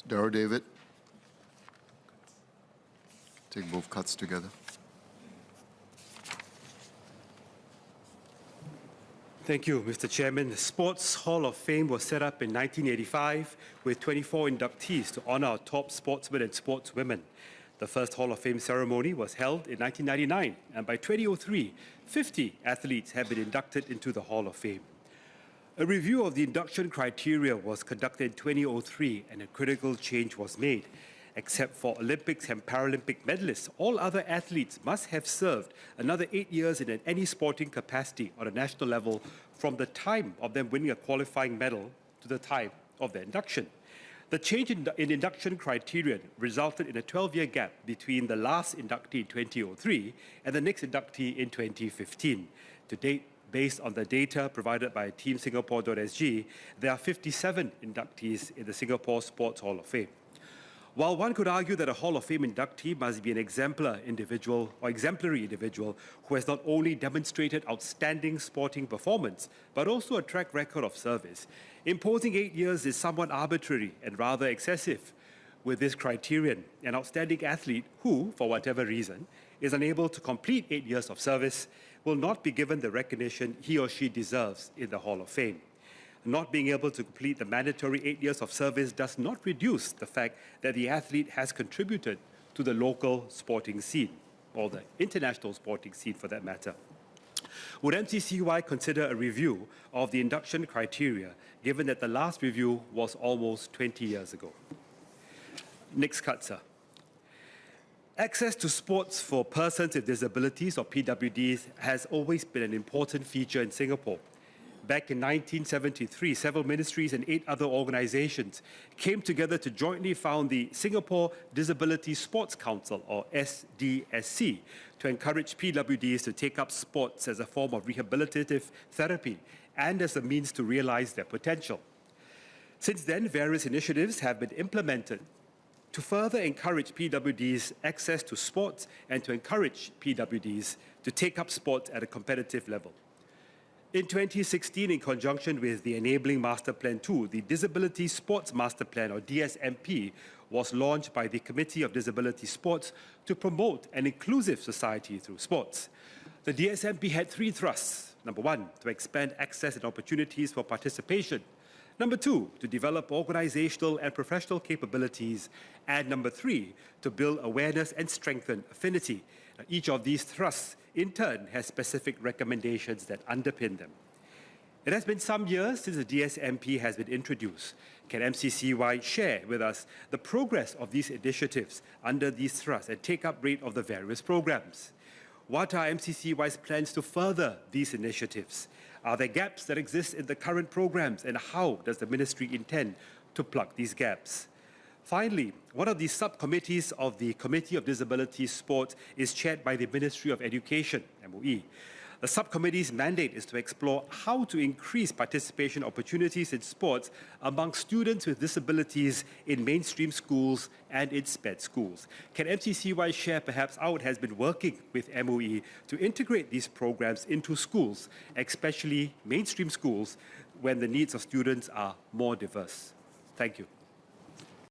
Darryl David. Take both cuts together. Thank you, Mr. Chairman. The Sports Hall of Fame was set up in 1985 with 24 inductees to honor our top sportsmen and sportswomen. The first Hall of Fame ceremony was held in 1999, and by 2003, 50 athletes have been inducted into the Hall of Fame. A review of the induction criteria was conducted in 2003, and a critical change was made. Except for Olympics and Paralympic medalists, all other athletes must have served another 8 years in any sporting capacity on a national level from the time of them winning a qualifying medal to the time of their induction. The change in induction criterion resulted in a 12-year gap between the last inductee in 2003 and the next inductee in 2015. To date, based on the data provided by teamsingapore.sg, there are 57 inductees in the Singapore Sports Hall of Fame. While one could argue that a Hall of Fame inductee must be an exemplary individual who has not only demonstrated outstanding sporting performance, but also a track record of service, imposing 8 years is somewhat arbitrary and rather excessive. With this criterion, an outstanding athlete who, for whatever reason, is unable to complete 8 years of service will not be given the recognition he or she deserves in the Hall of Fame. Not being able to complete the mandatory 8 years of service does not reduce the fact that the athlete has contributed to the local sporting scene, or the international sporting scene for that matter. Would MCCY consider a review of the induction criteria, given that the last review was almost 20 years ago? Next cut, sir. Access to sports for persons with disabilities, or PWDs, has always been an important feature in Singapore. Back in 1973, several ministries and 8 other organizations came together to jointly found the Singapore Disability Sports Council, or SDSC, to encourage PWDs to take up sports as a form of rehabilitative therapy and as a means to realize their potential. Since then, various initiatives have been implemented to further encourage PWDs access to sports and to encourage PWDs to take up sports at a competitive level. In 2016, in conjunction with the Enabling Master Plan 2, the Disability Sports Master Plan, or DSMP, was launched by the Committee of Disability Sports to promote an inclusive society through sports. The DSMP had 3 thrusts. Number 1, to expand access and opportunities for participation. Number 2, to develop organizational and professional capabilities. And number 3, to build awareness and strengthen affinity. Now, each of these thrusts, in turn, has specific recommendations that underpin them. It has been some years since the DSMP has been introduced. Can MCCY share with us the progress of these initiatives under these thrusts and take-up rate of the various programs? What are MCCY's plans to further these initiatives? Are there gaps that exist in the current programs, and how does the ministry intend to plug these gaps? Finally, one of the subcommittees of the Committee of Disability Sports is chaired by the Ministry of Education, MOE. The subcommittee's mandate is to explore how to increase participation opportunities in sports among students with disabilities in mainstream schools and in SPED schools. Can MCCY share perhaps how it has been working with MOE to integrate these programs into schools, especially mainstream schools, when the needs of students are more diverse? Thank you.